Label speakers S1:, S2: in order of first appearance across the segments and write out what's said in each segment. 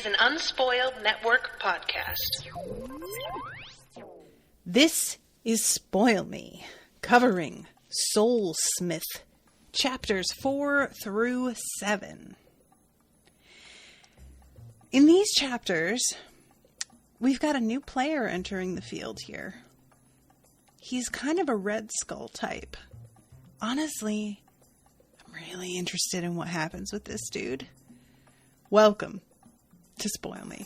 S1: an Unspoiled Network podcast.
S2: This is Spoil Me, covering Soulsmith Chapters 4 through 7. In these chapters, we've got a new player entering the field here. He's kind of a Red Skull type. Honestly, I'm really interested in what happens with this dude. Welcome to Spoil Me.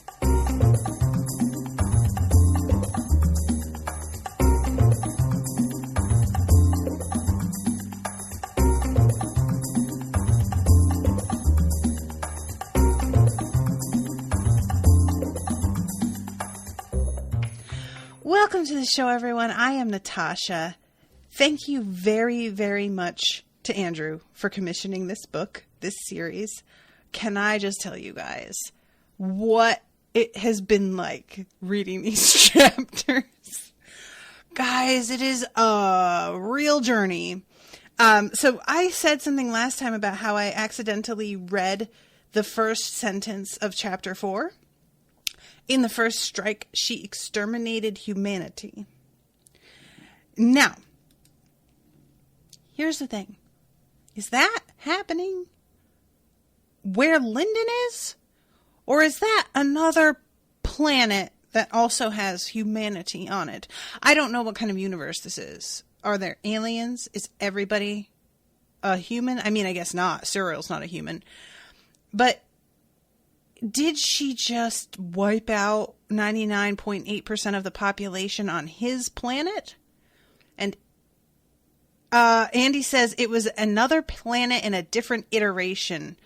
S2: Welcome to the show, everyone. I am Natasha. Thank you very, very much to Andrew for commissioning this book, this series. Can I just tell you guys what it has been like reading these chapters? Guys, it is a real journey. So I said something last time about how I accidentally read the first sentence of chapter 4. In the first strike, she exterminated humanity. Now, here's the thing. Is that happening where Lindon is? Or is that another planet that also has humanity on it? I don't know what kind of universe this is. Are there aliens? Is everybody a human? I mean, I guess not. Cyril's not a human. But did she just wipe out 99.8% of the population on his planet? And Andy says it was another planet in a different iteration,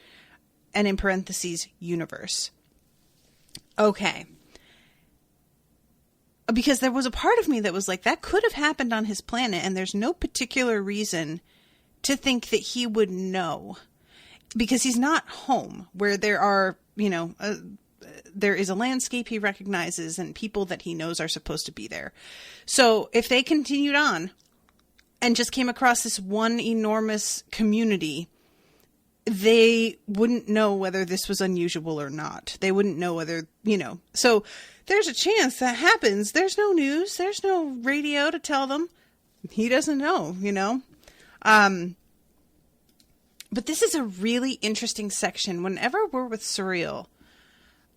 S2: and in parentheses, universe. Okay. Because there was a part of me that was like, that could have happened on his planet, and there's no particular reason to think that he would know. Because he's not home, where there are, there is a landscape he recognizes and people that he knows are supposed to be there. So if they continued on and just came across this one enormous community, they wouldn't know whether this was unusual or not. They wouldn't know whether, So there's a chance that happens. There's no news. There's no radio to tell them. He doesn't know, But this is a really interesting section. Whenever we're with Surreal,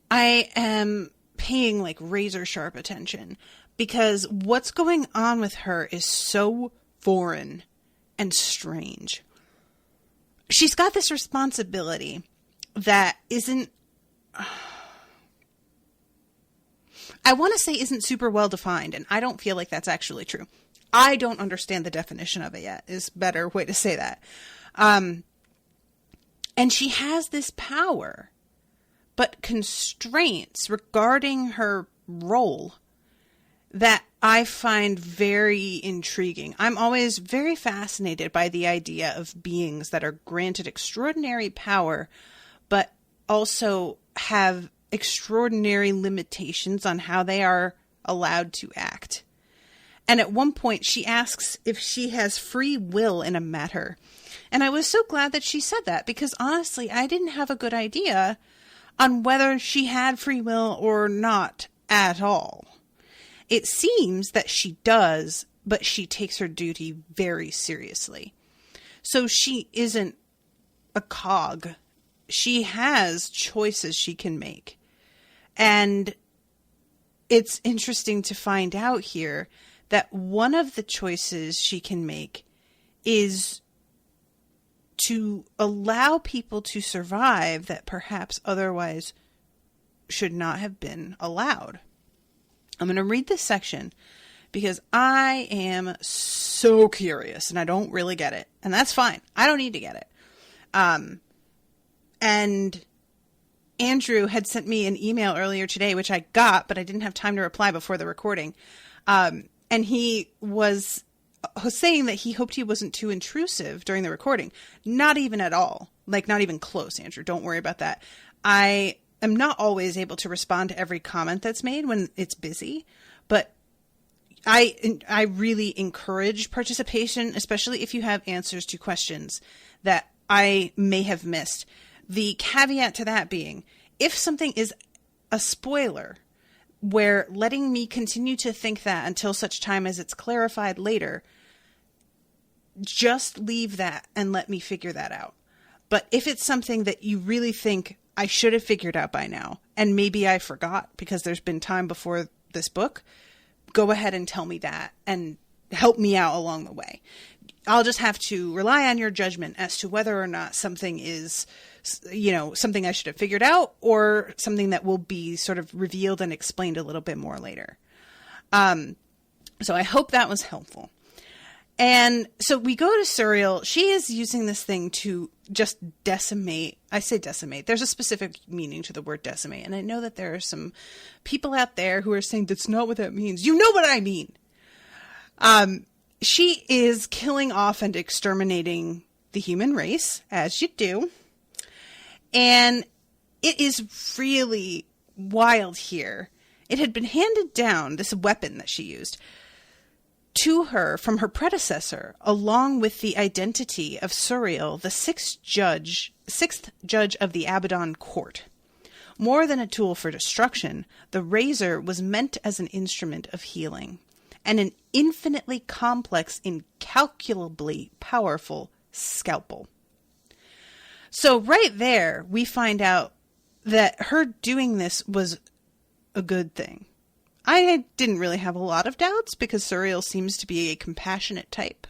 S2: I am paying razor sharp attention because what's going on with her is so foreign and strange. She's got this responsibility that isn't, I want to say isn't super well defined, and I don't feel like that's actually true. I don't understand the definition of it yet, is a better way to say that. And she has this power, but constraints regarding her role that I find very intriguing. I'm always very fascinated by the idea of beings that are granted extraordinary power, but also have extraordinary limitations on how they are allowed to act. And at one point, she asks if she has free will in a matter. And I was so glad that she said that, because honestly, I didn't have a good idea on whether she had free will or not at all. It seems that she does, but she takes her duty very seriously. So she isn't a cog. She has choices she can make. And it's interesting to find out here that one of the choices she can make is to allow people to survive that perhaps otherwise should not have been allowed. I'm going to read this section because I am so curious and I don't really get it. And that's fine. I don't need to get it. And Andrew had sent me an email earlier today, which I got, but I didn't have time to reply before the recording. And he was saying that he hoped he wasn't too intrusive during the recording. Not even at all. Not even close, Andrew. Don't worry about that. I am not always able to respond to every comment that's made when it's busy, but I really encourage participation, especially if you have answers to questions that I may have missed. The caveat to that being, if something is a spoiler where letting me continue to think that until such time as it's clarified later, just leave that and let me figure that out. But if it's something that you really think I should have figured out by now, and maybe I forgot because there's been time before this book, go ahead and tell me that and help me out along the way. I'll just have to rely on your judgment as to whether or not something is, something I should have figured out or something that will be sort of revealed and explained a little bit more later. So I hope that was helpful. And so we go to Suriel. She is using this thing to just decimate. I say decimate. There's a specific meaning to the word decimate. And I know that there are some people out there who are saying that's not what that means. You know what I mean. She is killing off and exterminating the human race, as you do. And it is really wild here. It had been handed down, this weapon that she used, to her from her predecessor, along with the identity of Suriel, the sixth judge of the Abaddon court. More than a tool for destruction, the razor was meant as an instrument of healing, and an infinitely complex, incalculably powerful scalpel. So right there, we find out that her doing this was a good thing. I didn't really have a lot of doubts because Suriel seems to be a compassionate type.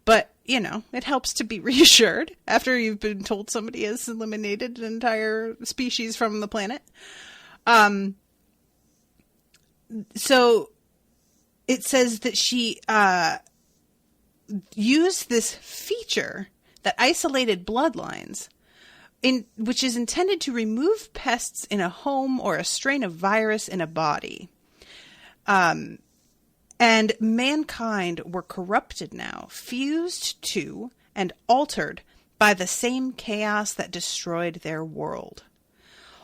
S2: But, it helps to be reassured after you've been told somebody has eliminated an entire species from the planet. So it says that she used this feature that isolated bloodlines, which is intended to remove pests in a home or a strain of virus in a body. And mankind were corrupted now, fused to and altered by the same chaos that destroyed their world.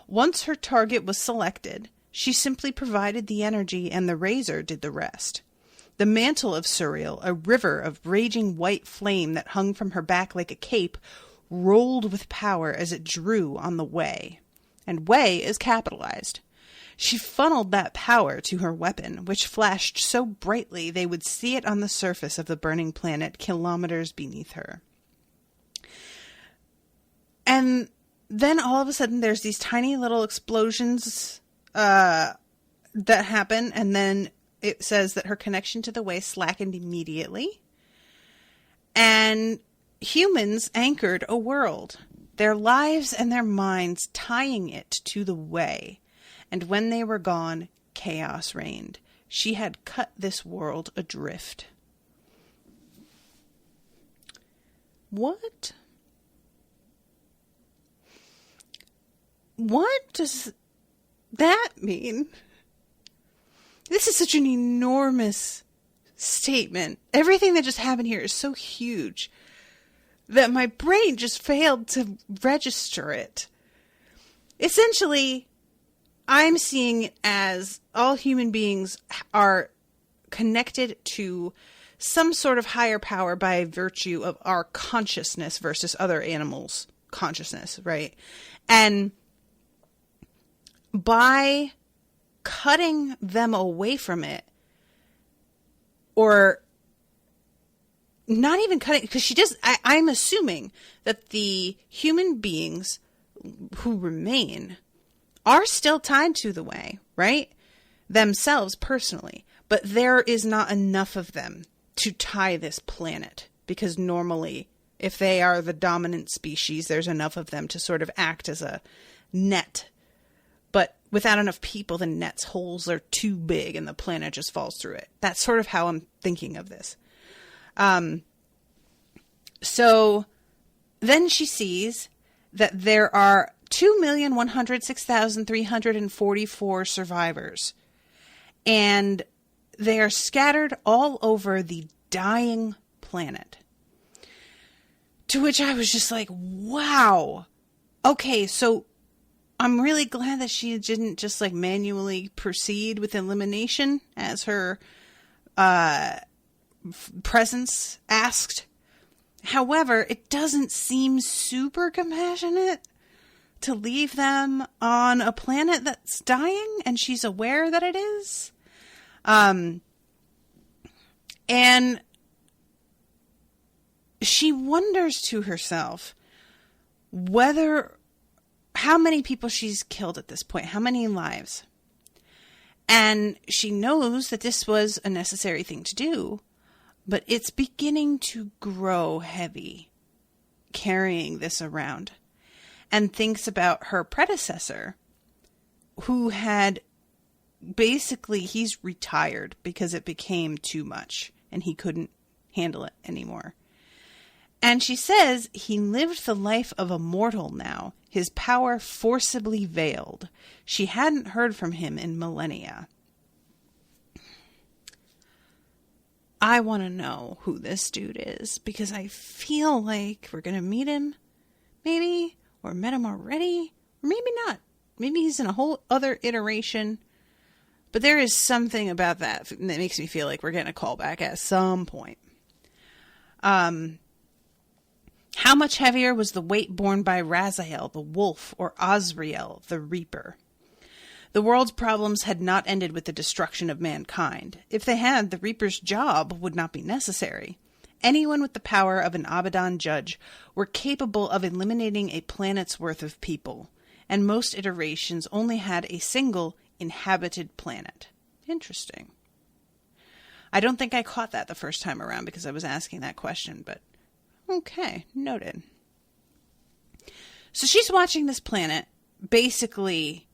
S2: Once her target was selected, she simply provided the energy and the razor did the rest. The mantle of Suriel, a river of raging white flame that hung from her back like a cape, rolled with power as it drew on the way. And way is capitalized. She funneled that power to her weapon, which flashed so brightly they would see it on the surface of the burning planet kilometers beneath her. And then all of a sudden there's these tiny little explosions that happen, and then it says that her connection to the way slackened immediately. And humans anchored a world, their lives and their minds tying it to the way. And when they were gone, chaos reigned. She had cut this world adrift. What? What does that mean? This is such an enormous statement. Everything that just happened here is so huge that my brain just failed to register it. Essentially, I'm seeing it as all human beings are connected to some sort of higher power by virtue of our consciousness versus other animals' consciousness, right? And by cutting them away from it, or not even cutting, because I'm assuming that the human beings who remain are still tied to the way, right? Themselves personally. But there is not enough of them to tie this planet. Because normally, if they are the dominant species, there's enough of them to sort of act as a net. But without enough people, the net's holes are too big and the planet just falls through it. That's sort of how I'm thinking of this. So then she sees that there are 2,106,344 survivors. And they are scattered all over the dying planet. To which I was just like, wow. Okay, so I'm really glad that she didn't just manually proceed with elimination as her presence asked. However, it doesn't seem super compassionate to leave them on a planet that's dying, and she's aware that it is. And she wonders to herself how many people she's killed at this point, how many lives. And she knows that this was a necessary thing to do, but it's beginning to grow heavy carrying this around, and thinks about her predecessor, who had basically, he's retired because it became too much and he couldn't handle it anymore. And she says he lived the life of a mortal now, his power forcibly veiled. She hadn't heard from him in millennia. I want to know who this dude is, because I feel like we're going to meet him, maybe, or met him already, or maybe not. Maybe he's in a whole other iteration. But there is something about that makes me feel like we're getting a callback at some point. How much heavier was the weight borne by Raziel, the wolf, or Azrael, the reaper? The world's problems had not ended with the destruction of mankind. If they had, the reaper's job would not be necessary. Anyone with the power of an Abaddon judge were capable of eliminating a planet's worth of people, and most iterations only had a single inhabited planet. Interesting. I don't think I caught that the first time around because I was asking that question, but okay, noted. So she's watching this planet basically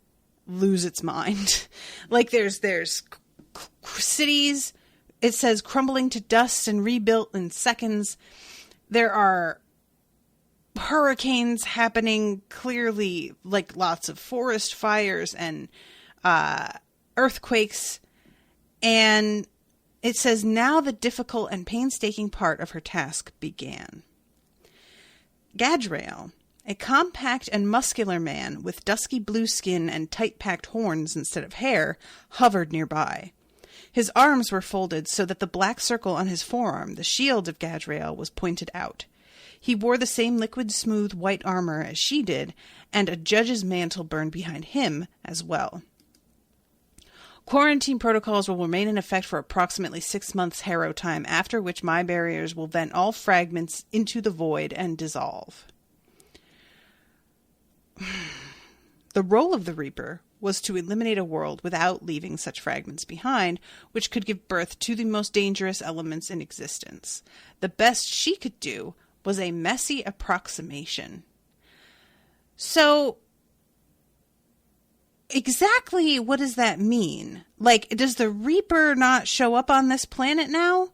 S2: lose its mind. Like there's cities, it says, crumbling to dust and rebuilt in seconds. There are hurricanes happening, clearly, like lots of forest fires and earthquakes. And it says, now the difficult and painstaking part of her task began. Gadriel, a compact and muscular man with dusky blue skin and tight-packed horns instead of hair, hovered nearby. His arms were folded so that the black circle on his forearm, the shield of Gadriel, was pointed out. He wore the same liquid-smooth white armor as she did, and a judge's mantle burned behind him as well. Quarantine protocols will remain in effect for approximately 6 months Harrow time, after which my barriers will vent all fragments into the void and dissolve. The role of the Reaper was to eliminate a world without leaving such fragments behind, which could give birth to the most dangerous elements in existence. The best she could do was a messy approximation. So, exactly what does that mean? Like, does the Reaper not show up on this planet now?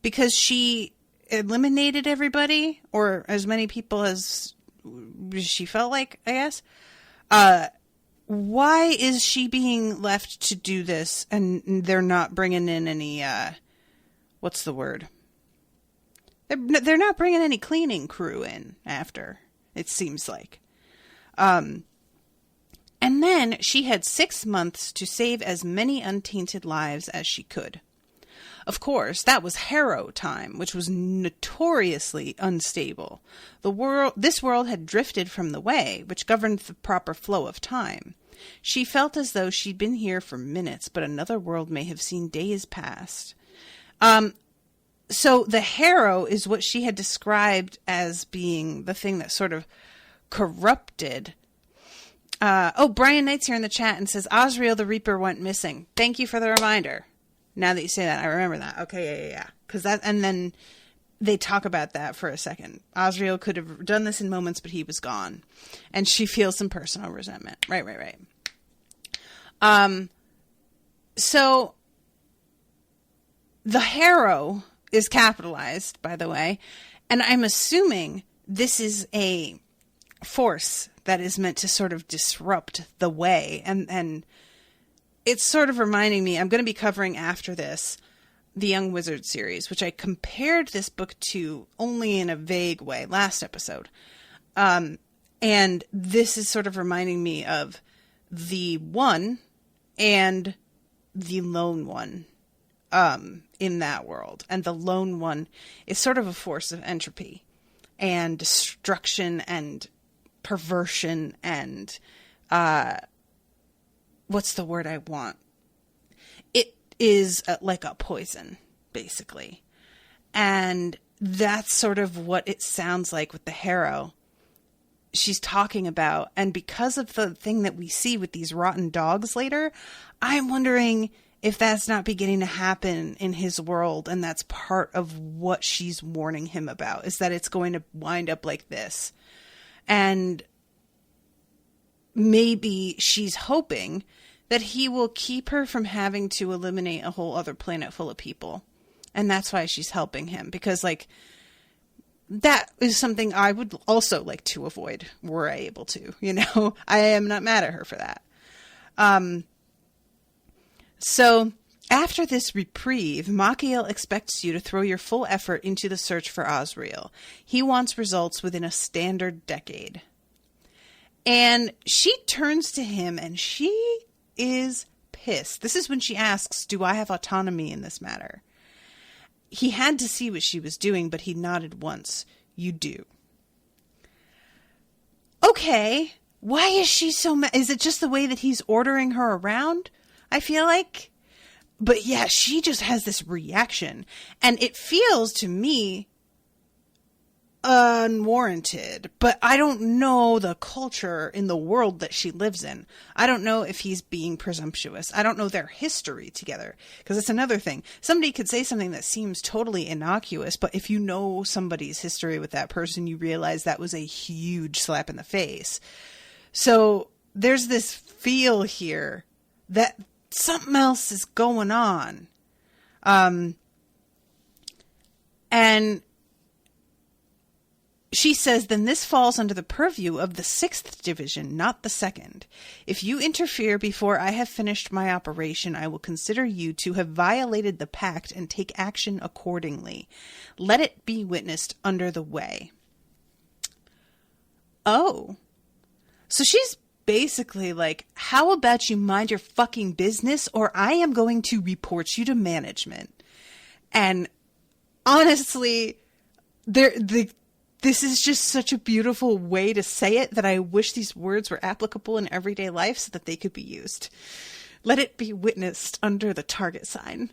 S2: Because she eliminated everybody? Or as many people as she felt like, I guess? Why is she being left to do this and they're not bringing in any, what's the word? They're not bringing any cleaning crew in after, it seems like. And then she had 6 months to save as many untainted lives as she could. Of course, that was Harrow time, which was notoriously unstable. This world had drifted from the way, which governed the proper flow of time. She felt as though she'd been here for minutes, but another world may have seen days past. So the Harrow is what she had described as being the thing that sort of corrupted. Brian Knight's here in the chat and says, Azrael the Reaper went missing. Thank you for the reminder. Now that you say that, I remember that. Okay, yeah. And then they talk about that for a second. Azrael could have done this in moments, but he was gone. And she feels some personal resentment. Right. So, the Harrow is capitalized, by the way. And I'm assuming this is a force that is meant to sort of disrupt the way. And it's sort of reminding me, I'm going to be covering after this, the Young Wizard series, which I compared this book to only in a vague way last episode. And this is sort of reminding me of the One and the Lone One in that world. And the Lone One is sort of a force of entropy and destruction and perversion and, what's the word I want? It is like a poison, basically. And that's sort of what it sounds like with the harrow she's talking about. And because of the thing that we see with these rotten dogs later, I'm wondering if that's not beginning to happen in his world. And that's part of what she's warning him about, is that it's going to wind up like this. And maybe she's hoping that he will keep her from having to eliminate a whole other planet full of people. And that's why she's helping him, because like that is something I would also like to avoid were I able to, you know. I am not mad at her for that. So after this reprieve, Machiel expects you to throw your full effort into the search for Osriel. He wants results within a standard decade. And she turns to him and she is pissed. This is when she asks, do I have autonomy in this matter? He had to see what she was doing, but he nodded once. You do. Okay. Why is she so mad? Is it just the way that he's ordering her around? I feel like. But yeah, she just has this reaction. And it feels to me unwarranted. But I don't know the culture in the world that she lives in. I don't know if he's being presumptuous. I don't know their history together. Because it's another thing. Somebody could say something that seems totally innocuous, but if you know somebody's history with that person, you realize that was a huge slap in the face. So there's this feel here that something else is going on. And she says, then this falls under the purview of the 6th Division, not the 2nd. If you interfere before I have finished my operation, I will consider you to have violated the pact and take action accordingly. Let it be witnessed under the way. Oh. So she's basically like, how about you mind your fucking business or I am going to report you to management. And honestly, this is just such a beautiful way to say it that I wish these words were applicable in everyday life so that they could be used. Let it be witnessed under the target sign.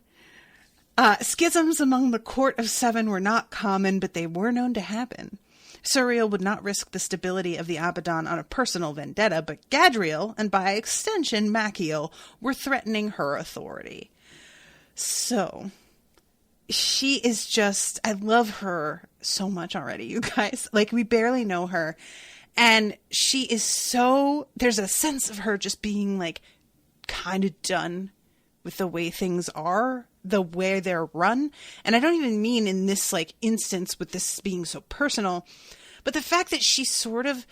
S2: Schisms among the Court of Seven were not common, but they were known to happen. Suriel would not risk the stability of the Abaddon on a personal vendetta, but Gadriel, and by extension Machiel, were threatening her authority. So she is just, I love her so much already, you guys. Like, we barely know her. And she is so, there's a sense of her just being like kind of done with the way things are, the way they're run. And I don't even mean in this like instance with this being so personal, but the fact that she sort of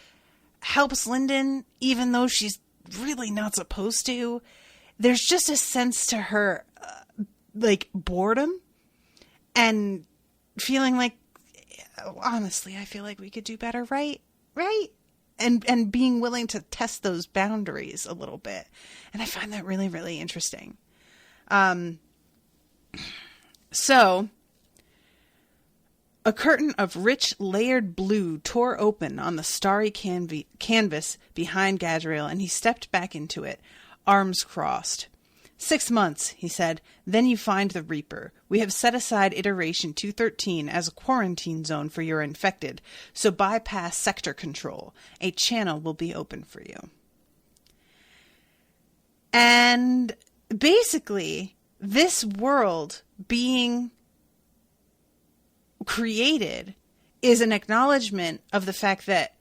S2: helps Lindon, even though she's really not supposed to. There's just a sense to her, like boredom and feeling like, honestly, I feel like we could do better, right? Right? And being willing to test those boundaries a little bit. And I find that really, really interesting. So a curtain of rich layered blue tore open on the starry canvas behind Gadriel, and he stepped back into it, arms crossed. 6 months, he said. Then you find the Reaper. We have set aside Iteration 213 as a quarantine zone for your infected, so bypass sector control. A channel will be open for you. And basically, this world being created is an acknowledgement of the fact that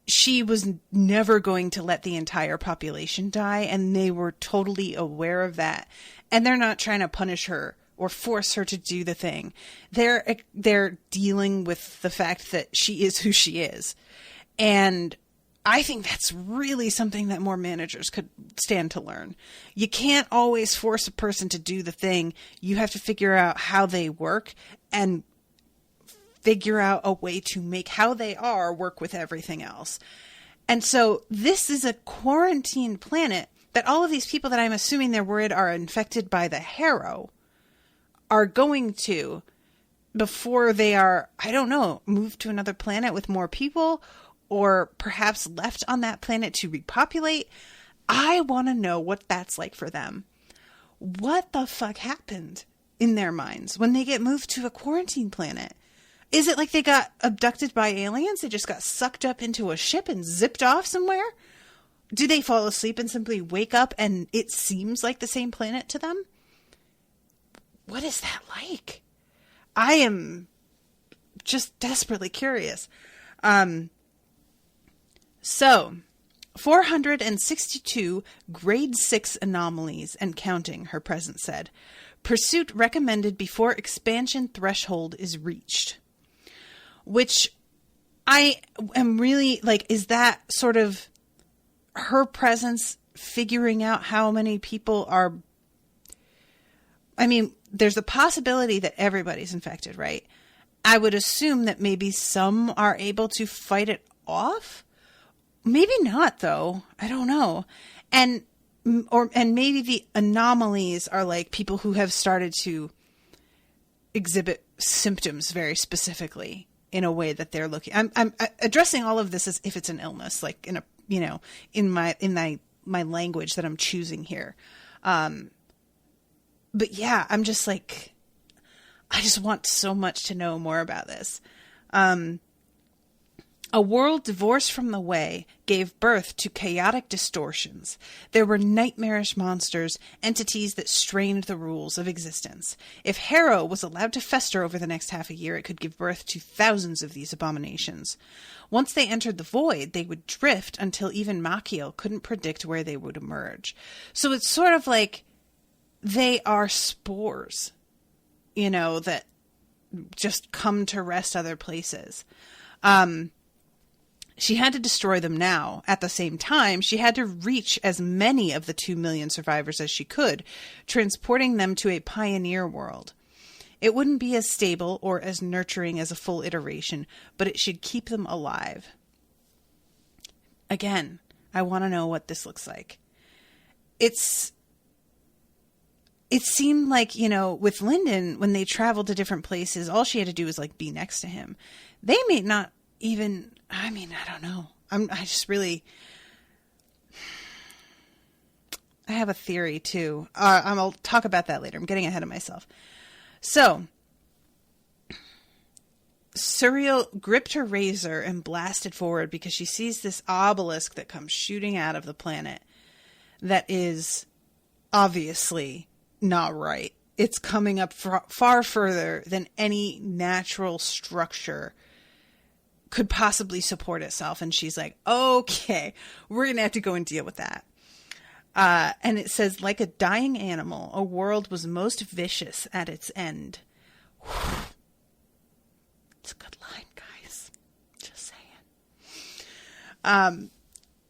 S2: she was never going to let the entire population die, and they were totally aware of that. And they're not trying to punish her or force her to do the thing. They're dealing with the fact that she is who she is. And I think that's really something that more managers could stand to learn. You can't always force a person to do the thing. You have to figure out how they work and figure out a way to make how they are work with everything else. And so this is a quarantine planet that all of these people that I'm assuming they're worried are infected by the Harrow are going to before they are, I don't know, moved to another planet with more people, or perhaps left on that planet to repopulate. I want to know what that's like for them. What the fuck happened in their minds when they get moved to a quarantine planet? Is it like they got abducted by aliens? They just got sucked up into a ship and zipped off somewhere? Do they fall asleep and simply wake up and it seems like the same planet to them? What is that like? I am just desperately curious. So, 462 grade 6 anomalies and counting, her presence said. Pursuit recommended before expansion threshold is reached. Which I am really like, is that sort of her presence figuring out how many people are... I mean, there's a possibility that everybody's infected, right? I would assume that maybe some are able to fight it off. Maybe not, though. I don't know. And maybe the anomalies are like people who have started to exhibit symptoms very specifically in a way that they're looking. I'm addressing all of this as if it's an illness, like in a, you know, in my language that I'm choosing here. But yeah, I'm just like, I just want so much to know more about this. A world divorced from the way gave birth to chaotic distortions. There were nightmarish monsters, entities that strained the rules of existence. If Harrow was allowed to fester over the next half a year, it could give birth to thousands of these abominations. Once they entered the void, they would drift until even Machiel couldn't predict where they would emerge. So it's sort of like they are spores, you know, that just come to rest other places. She had to destroy them now. At the same time, she had to reach as many of the 2 million survivors as she could, transporting them to a pioneer world. It wouldn't be as stable or as nurturing as a full iteration, but it should keep them alive. Again, I want to know what this looks like. It seemed like, you know, with Lindon, when they traveled to different places, all she had to do was like be next to him. They may not even, I mean, I don't know. I have a theory too. I'll talk about that later. I'm getting ahead of myself. So, Suriel gripped her razor and blasted forward because she sees this obelisk that comes shooting out of the planet that is obviously not right. It's coming up far further than any natural structure could possibly support itself. And she's like, okay, we're going to have to go and deal with that. And it says, like a dying animal, a world was most vicious at its end. Whew. It's a good line, guys. Just saying.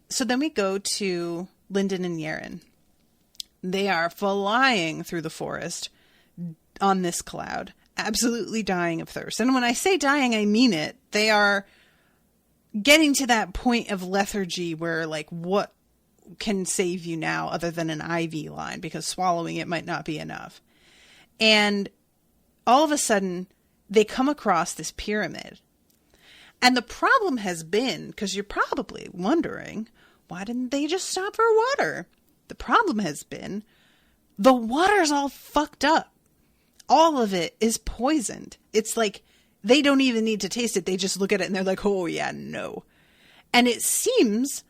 S2: So then we go to Lindon and Yerin. They are flying through the forest on this cloud, absolutely dying of thirst. And when I say dying, I mean it. They are getting to that point of lethargy where, like, what can save you now other than an IV line, because swallowing it might not be enough. And all of a sudden, they come across this pyramid. And the problem has been, because you're probably wondering, why didn't they just stop for water? The problem has been, the water's all fucked up. All of it is poisoned. It's like, they don't even need to taste it. They just look at it and they're like, oh yeah, no. And it seems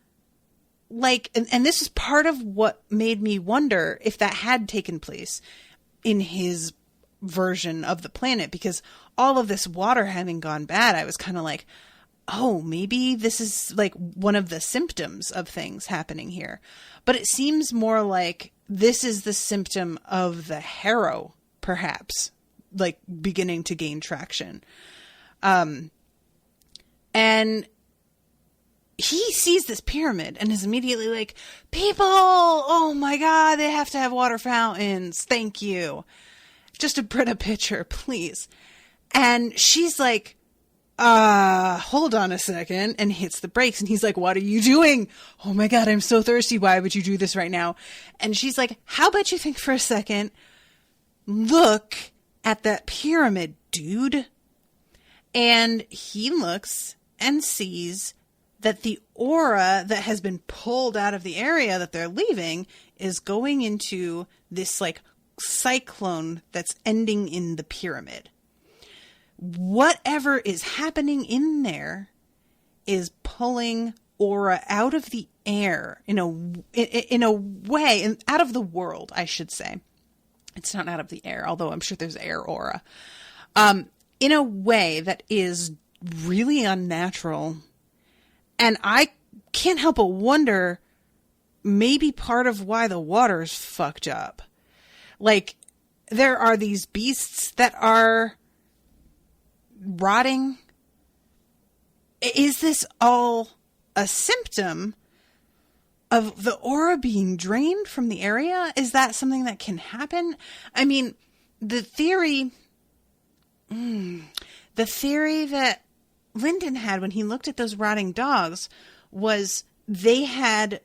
S2: like, and this is part of what made me wonder if that had taken place in his version of the planet, because all of this water having gone bad, I was kind of like, oh, maybe this is like one of the symptoms of things happening here. But it seems more like this is the symptom of the Harrow, perhaps, like beginning to gain traction. And he sees this pyramid and is immediately like, people, oh my God, they have to have water fountains. Thank you. Just to print a picture, please. And she's like, hold on a second, and hits the brakes. And he's like, what are you doing? Oh my God, I'm so thirsty. Why would you do this right now? And she's like, how about you think for a second? Look at that pyramid, dude. And he looks and sees that the aura that has been pulled out of the area that they're leaving is going into this like cyclone that's ending in the pyramid. Whatever is happening in there is pulling aura out of the air in a way, and out of the world, I should say. It's not out of the air, although I'm sure there's air aura. In a way that is really unnatural. And I can't help but wonder, maybe part of why the water's fucked up. Like, there are these beasts that are rotting. Is this all a symptom of the aura being drained from the area? Is that something that can happen? I mean, the theory that Lindon had when he looked at those rotting dogs was they had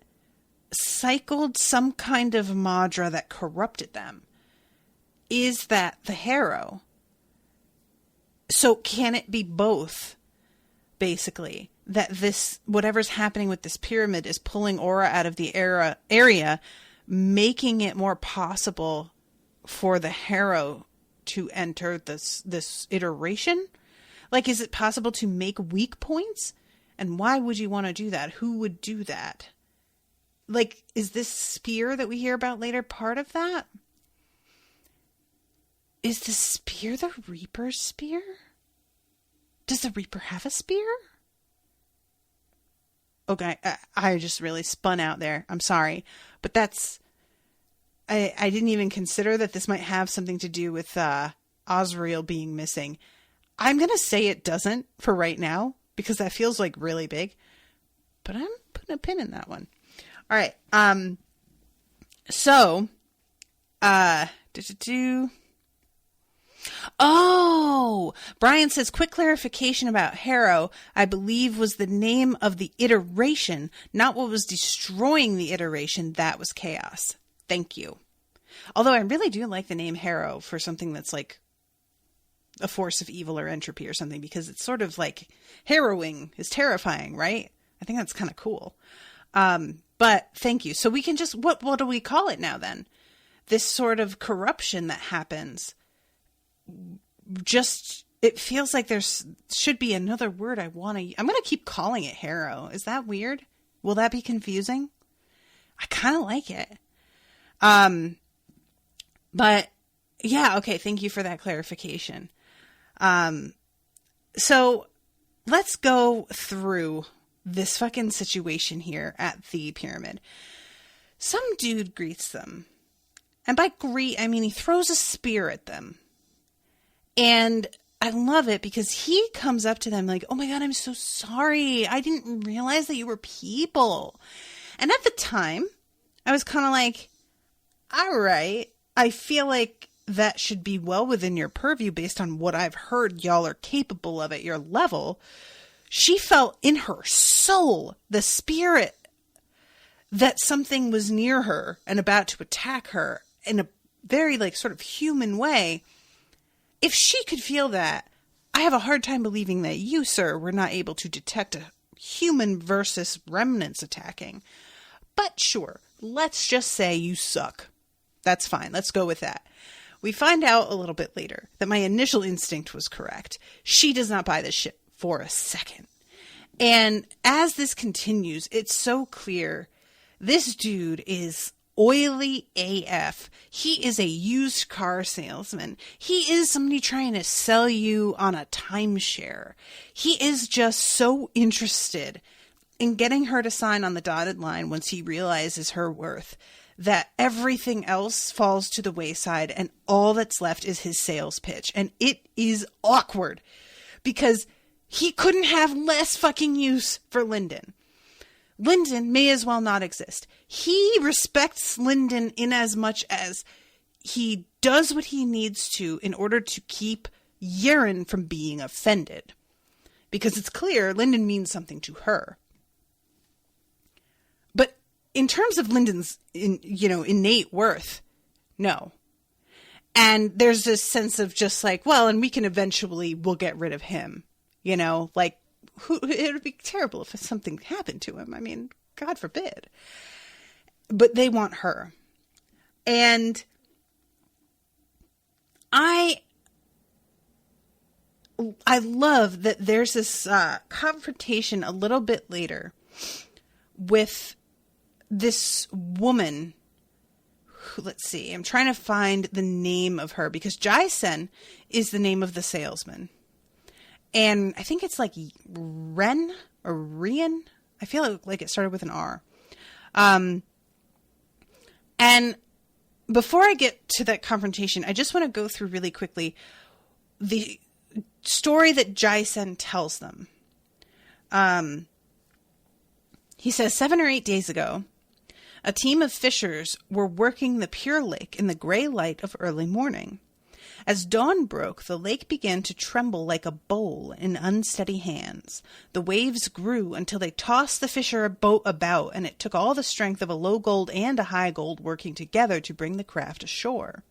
S2: cycled some kind of Madra that corrupted them. Is that the Harrow? So can it be both, basically? That this, whatever's happening with this pyramid is pulling aura out of the area, making it more possible for the Harrow to enter this iteration? Like, is it possible to make weak points? And why would you want to do that? Who would do that? Like, is this spear that we hear about later part of that? Is the spear the Reaper's spear? Does the Reaper have a spear? Okay, I just really spun out there. I'm sorry. But that's... I didn't even consider that this might have something to do with Osriel being missing. I'm going to say it doesn't for right now, because that feels like really big. But I'm putting a pin in that one. All right. Oh, Brian says, quick clarification about Harrow, I believe was the name of the iteration, not what was destroying the iteration. That was chaos. Thank you. Although I really do like the name Harrow for something that's like a force of evil or entropy or something, because it's sort of like harrowing is terrifying, right? I think that's kind of cool. But thank you. So we can just, what do we call it now then? This sort of corruption that happens. Just, it feels like should be another word I'm going to keep calling it Harrow. Is that weird? Will that be confusing? I kind of like it. But yeah, okay. Thank you for that clarification. So let's go through this fucking situation here at the pyramid. Some dude greets them. And by greet, I mean he throws a spear at them. And I love it because he comes up to them like, oh my God, I'm so sorry. I didn't realize that you were people. And at the time, I was kind of like, all right, I feel like that should be well within your purview based on what I've heard y'all are capable of at your level. She felt in her soul the spirit that something was near her and about to attack her in a very like sort of human way. If she could feel that, I have a hard time believing that you, sir, were not able to detect a human versus remnants attacking. But sure, let's just say you suck. That's fine. Let's go with that. We find out a little bit later that my initial instinct was correct. She does not buy this shit for a second. And as this continues, it's so clear this dude is oily AF. He is a used car salesman. He is somebody trying to sell you on a timeshare. He is just so interested in getting her to sign on the dotted line once he realizes her worth, that everything else falls to the wayside and all that's left is his sales pitch. And it is awkward because he couldn't have less fucking use for Lindon. Lindon may as well not exist. He respects Lindon in as much as he does what he needs to in order to keep Yerin from being offended. Because it's clear Lindon means something to her. But in terms of Lindon's innate worth, no. And there's this sense of just like, well, and we'll get rid of him. Like, it would be terrible if something happened to him. I mean, God forbid. But they want her. And I love that there's this confrontation a little bit later with this woman who, let's see, I'm trying to find the name of her, because Jaisen is the name of the salesman. And I think it's like Ren or Rian. I feel like it started with an R. And before I get to that confrontation, I just want to go through really quickly the story that Jaisen tells them. He says, 7 or 8 days ago, a team of fishers were working the pure lake in the gray light of early morning. As dawn broke, the lake began to tremble like a bowl in unsteady hands. The waves grew until they tossed the fisher boat about, and it took all the strength of a low gold and a high gold working together to bring the craft ashore.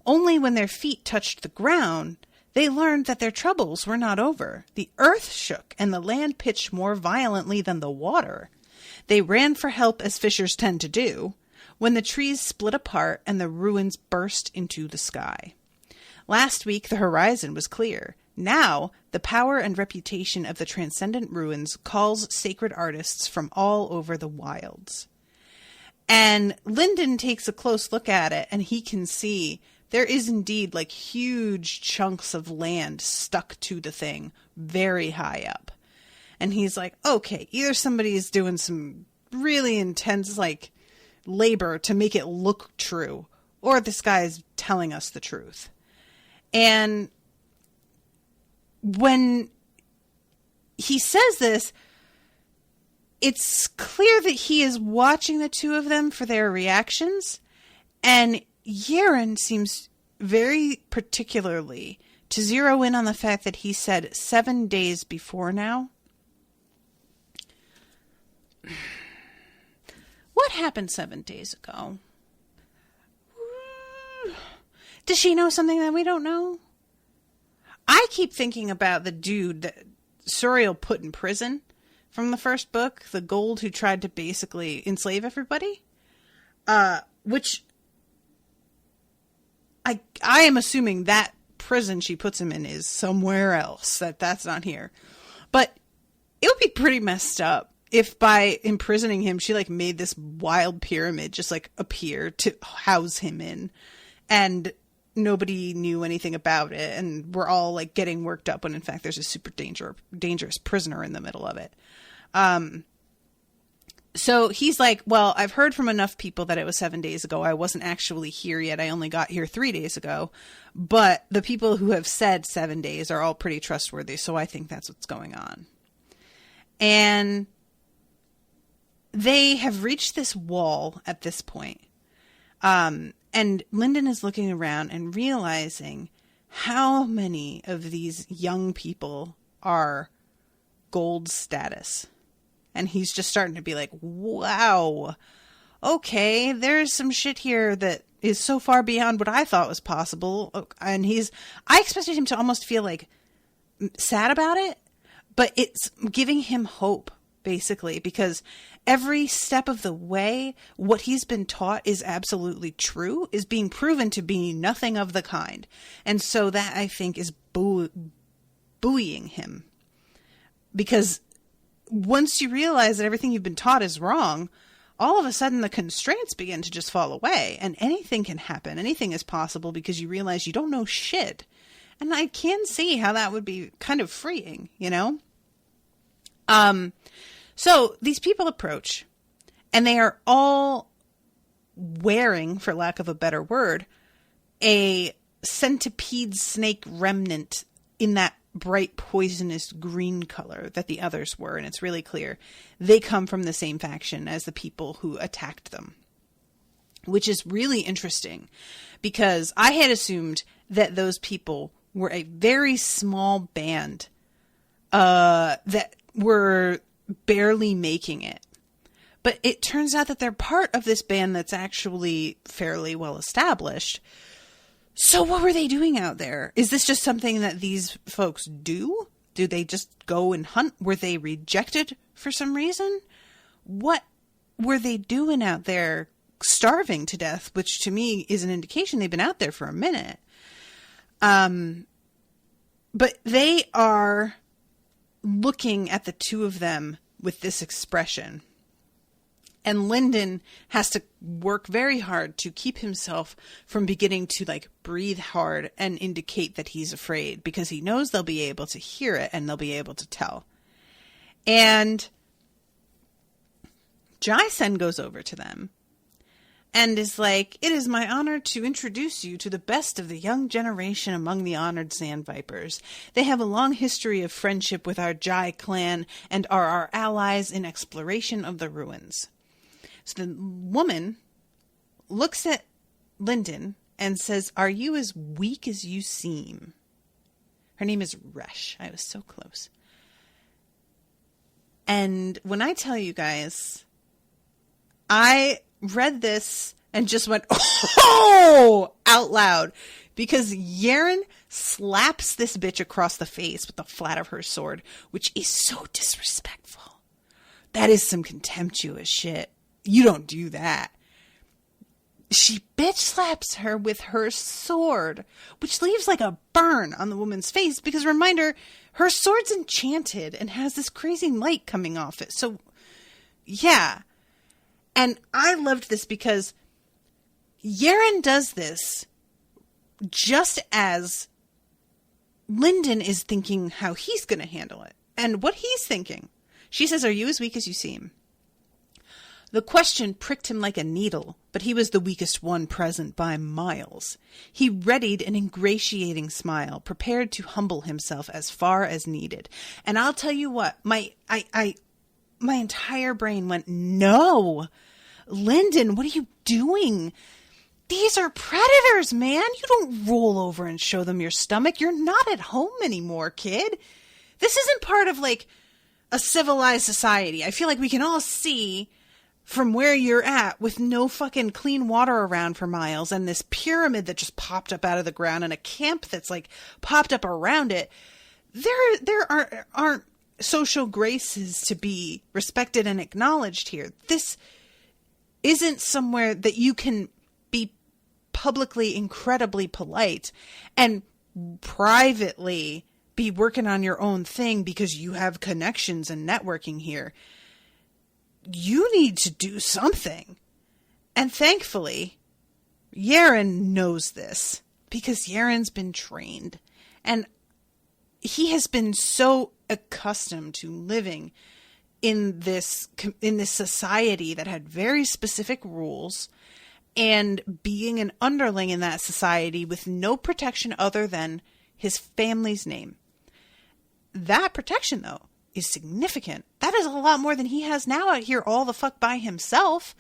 S2: Only when their feet touched the ground, they learned that their troubles were not over. The earth shook, and the land pitched more violently than the water. They ran for help, as fishers tend to do, when the trees split apart and the ruins burst into the sky. Last week, the horizon was clear. Now, the power and reputation of the transcendent ruins calls sacred artists from all over the wilds. And Lindon takes a close look at it, and he can see there is indeed like huge chunks of land stuck to the thing very high up. And he's like, okay, either somebody is doing some really intense like labor to make it look true, or this guy is telling us the truth. And when he says this, it's clear that he is watching the two of them for their reactions. And Yerin seems very particularly to zero in on the fact that he said 7 days before now. What happened 7 days ago? Does she know something that we don't know? I keep thinking about the dude that Suriel put in prison from the first book, the Gold who tried to basically enslave everybody. Which I am assuming that prison she puts him in is somewhere else, that's not here. But it would be pretty messed up if by imprisoning him, she like made this wild pyramid just like appear to house him in. And nobody knew anything about it, and we're all like getting worked up when in fact there's a super dangerous prisoner in the middle of it. So he's like, well, I've heard from enough people that it was 7 days ago. I wasn't actually here yet. I only got here 3 days ago, but the people who have said 7 days are all pretty trustworthy. So I think that's what's going on. And they have reached this wall at this point. And Lindon is looking around and realizing how many of these young people are gold status. And he's just starting to be like, wow, okay, there's some shit here that is so far beyond what I thought was possible. And I expected him to almost feel like sad about it, but it's giving him hope, basically, because every step of the way, what he's been taught is absolutely true, is being proven to be nothing of the kind. And so that, I think, is buoying him. Because once you realize that everything you've been taught is wrong, all of a sudden the constraints begin to just fall away. And anything can happen. Anything is possible because you realize you don't know shit. And I can see how that would be kind of freeing, you know? So these people approach, and they are all wearing, for lack of a better word, a centipede snake remnant in that bright poisonous green color that the others were. And it's really clear they come from the same faction as the people who attacked them, which is really interesting because I had assumed that those people were a very small band that were barely making it. But it turns out that they're part of this band that's actually fairly well established. So what were they doing out there? Is this just something that these folks do? Do they just go and hunt? Were they rejected for some reason? What were they doing out there starving to death? Which to me is an indication they've been out there for a minute. But they are looking at the two of them with this expression. And Lindon has to work very hard to keep himself from beginning to like breathe hard and indicate that he's afraid, because he knows they'll be able to hear it and they'll be able to tell. And Jaisen goes over to them and is like, "It is my honor to introduce you to the best of the young generation among the honored Sandvipers. They have a long history of friendship with our Jai clan and are our allies in exploration of the ruins." So the woman looks at Lindon and says, "Are you as weak as you seem?" Her name is Resh. I was so close. And when I tell you guys, I read this and just went, "Oh!" out loud, because Yerin slaps this bitch across the face with the flat of her sword, which is so disrespectful. That is some contemptuous shit. You don't do that. She bitch slaps her with her sword, which leaves like a burn on the woman's face, because reminder, her sword's enchanted and has this crazy light coming off it. So, yeah. And I loved this because Yerin does this just as Lindon is thinking how he's going to handle it and what he's thinking. She says, "Are you as weak as you seem?" The question pricked him like a needle, but he was the weakest one present by miles. He readied an ingratiating smile, prepared to humble himself as far as needed. And I'll tell you what, my entire brain went, "No, Lindon, what are you doing? These are predators, man. You don't roll over and show them your stomach. You're not at home anymore, kid. This isn't part of like a civilized society. I feel like we can all see from where you're at with no fucking clean water around for miles and this pyramid that just popped up out of the ground and a camp that's like popped up around it. There aren't social graces to be respected and acknowledged here. This isn't somewhere that you can be publicly incredibly polite and privately be working on your own thing because you have connections and networking here. You need to do something." And thankfully, Yerin knows this, because Yerin's been trained. And he has been so accustomed to living in this society that had very specific rules, and being an underling in that society with no protection other than his family's name. That protection, though, is significant. That is a lot more than he has now out here all the fuck by himself.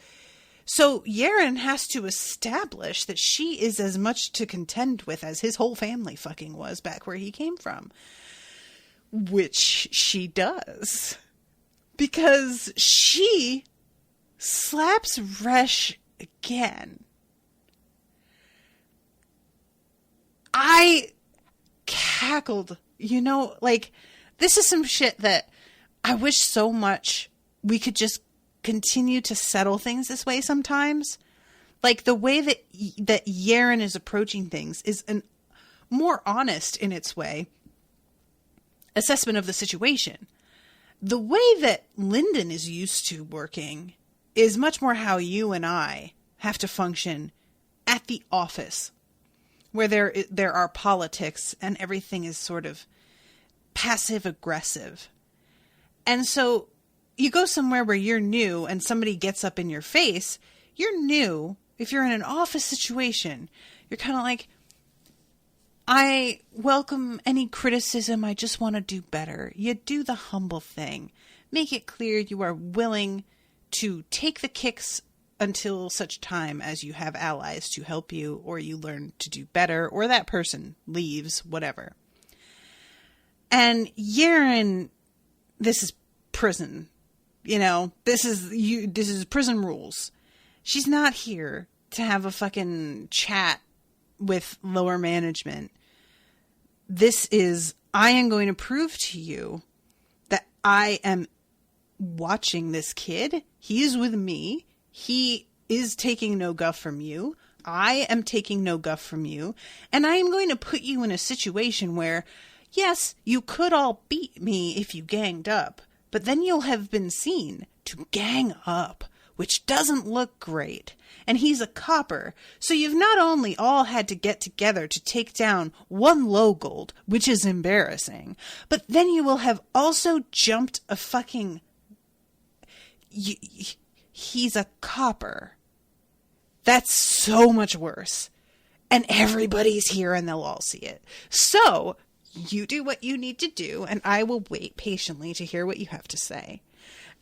S2: So Yerin has to establish that she is as much to contend with as his whole family fucking was back where he came from. Which she does. Because she slaps Resh again. I cackled, like, this is some shit that I wish so much we could just continue to settle things this way sometimes. Like, the way that Yerin is approaching things is an more honest, in its way, assessment of the situation. The way that Lindon is used to working is much more how you and I have to function at the office, where there are politics and everything is sort of passive aggressive. And so you go somewhere where you're new and somebody gets up in your face, you're new. If you're in an office situation, you're kind of like, "I welcome any criticism. I just want to do better." You do the humble thing. Make it clear you are willing to take the kicks until such time as you have allies to help you, or you learn to do better, or that person leaves, whatever. And Yerin, this is prison. This is prison rules. She's not here to have a fucking chat with lower management. This is I am going to prove to you that I am watching this kid. He is with me. He is taking no guff from you. I am taking no guff from you. And I am going to put you in a situation where, yes, you could all beat me if you ganged up, but then you'll have been seen to gang up, which doesn't look great. And he's a copper, so you've not only all had to get together to take down one Logold, which is embarrassing, but then you will have also jumped a fucking... He's a copper. That's so much worse. And everybody's here and they'll all see it. So, you do what you need to do, and I will wait patiently to hear what you have to say.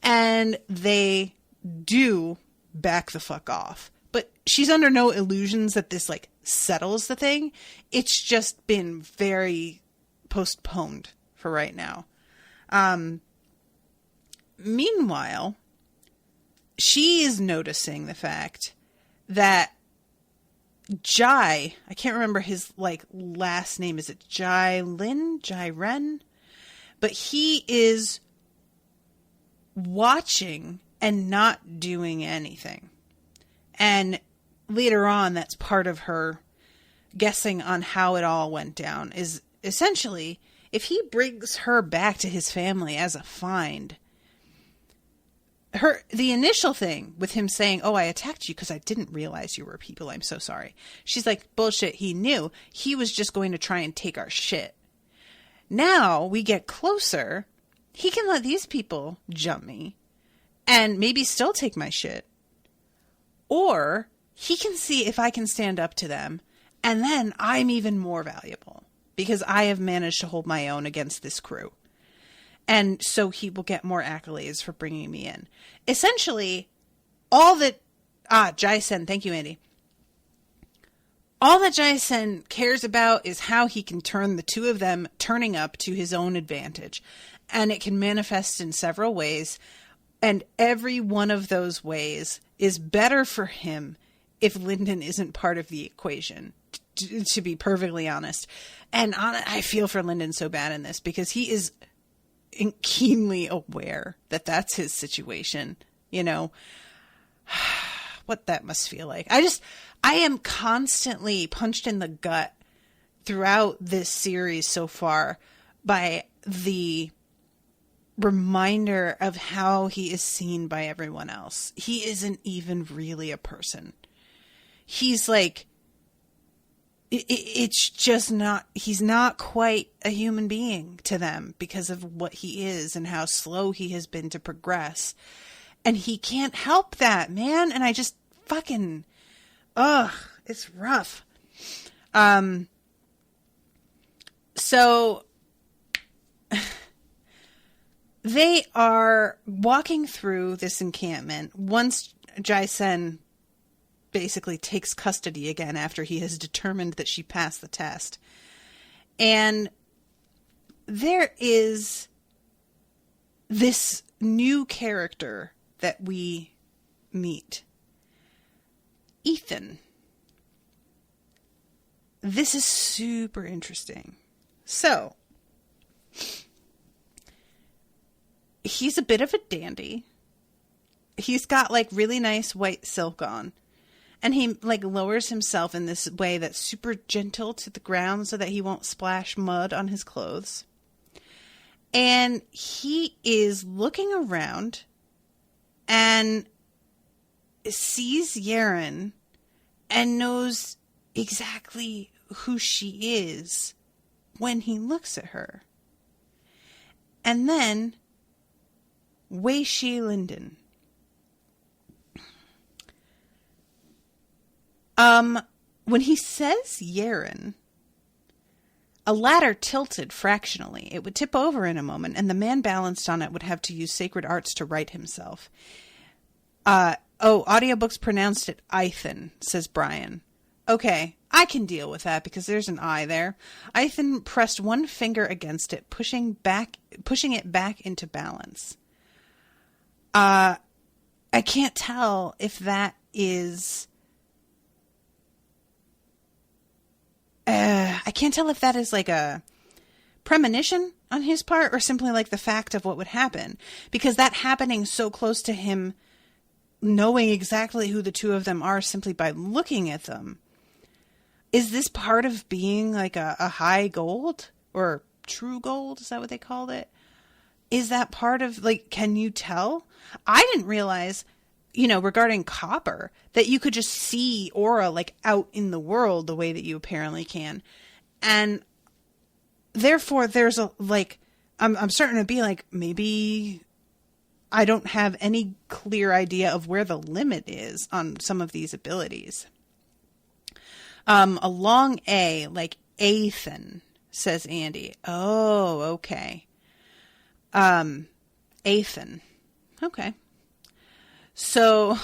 S2: And they do back the fuck off. But she's under no illusions that this, like, settles the thing. It's just been very postponed for right now. Meanwhile, she is noticing the fact that Jai, I can't remember his, like, last name. Is it Jiren? But he is watching and not doing anything. And later on, that's part of her guessing on how it all went down, is essentially, if he brings her back to his family as a find, the initial thing with him saying, oh, I attacked you because I didn't realize you were people, I'm so sorry. She's like, bullshit, he knew. He was just going to try and take our shit. Now we get closer. He can let these people jump me and maybe still take my shit. Or he can see if I can stand up to them, and then I'm even more valuable because I have managed to hold my own against this crew. And so he will get more accolades for bringing me in. Essentially, all that... Jai-sen, thank you, Andy. All that Jai-sen cares about is how he can turn the two of them turning up to his own advantage. And it can manifest in several ways. And every one of those ways is better for him if Lindon isn't part of the equation, to be perfectly honest. And I feel for Lindon so bad in this because he is keenly aware that that's his situation. You know, what that must feel like. I am constantly punched in the gut throughout this series so far by the reminder of how he is seen by everyone else. He isn't even really a person. He's like, it's just not, he's not quite a human being to them because of what he is and how slow he has been to progress. And he can't help that, man. And I just fucking, it's rough. So they are walking through this encampment once Jai-sen basically takes custody again after he has determined that she passed the test. And there is this new character that we meet. Ethan. This is super interesting. So, he's a bit of a dandy. He's got like really nice white silk on. And he like lowers himself in this way that's super gentle to the ground so that he won't splash mud on his clothes. And he is looking around and sees Yerin and knows exactly who she is when he looks at her. And then Lindon. When he says Yerin, a ladder tilted fractionally. It would tip over in a moment, and the man balanced on it would have to use sacred arts to right himself. Audiobooks pronounced it Ethan, says Brian. Okay, I can deal with that because there's an I there. Ethan pressed one finger against it, pushing it back into balance. I can't tell if that is... I can't tell if that is like a premonition on his part or simply like the fact of what would happen? Because that happening so close to him knowing exactly who the two of them are simply by looking at them. Is this part of being like a high gold or true gold? Is that what they called it? Is that part of like, can you tell? I didn't realize, regarding copper, that you could just see aura like out in the world the way that you apparently can. And therefore there's I'm starting to be like, maybe I don't have any clear idea of where the limit is on some of these abilities. A long A, like Athen, says Andy. Oh, okay. Athen. Okay. So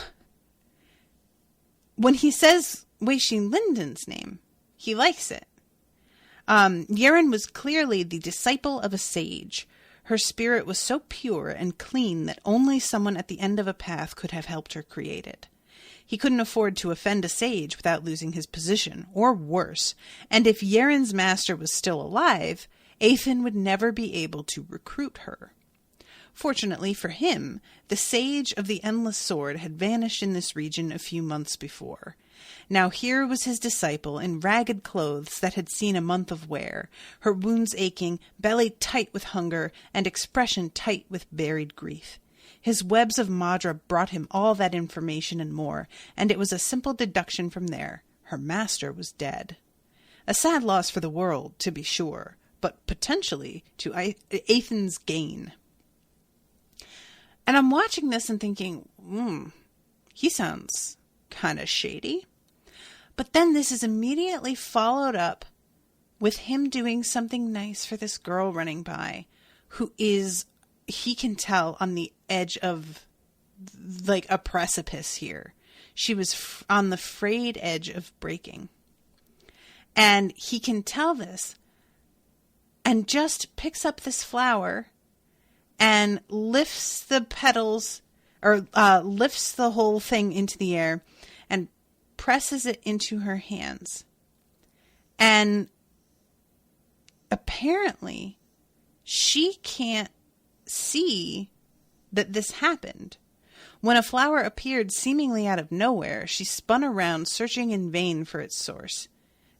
S2: when he says Yerin and Lindon's name, he likes it. Yerin was clearly the disciple of a sage. Her spirit was so pure and clean that only someone at the end of a path could have helped her create it. He couldn't afford to offend a sage without losing his position, or worse, and if Yerin's master was still alive, Athen would never be able to recruit her. Fortunately for him, the sage of the Endless Sword had vanished in this region a few months before. Now here was his disciple in ragged clothes that had seen a month of wear, her wounds aching, belly tight with hunger, and expression tight with buried grief. His webs of Madra brought him all that information and more, and it was a simple deduction from there. Her master was dead. A sad loss for the world, to be sure, but potentially to Athen's gain. And I'm watching this and thinking, he sounds kind of shady. But then this is immediately followed up with him doing something nice for this girl running by who is, he can tell, on the edge of like a precipice here. She was on the frayed edge of breaking. And he can tell this and just picks up this flower and lifts the petals or lifts the whole thing into the air and presses it into her hands. And apparently she can't see that this happened. When a flower appeared seemingly out of nowhere, she spun around, searching in vain for its source.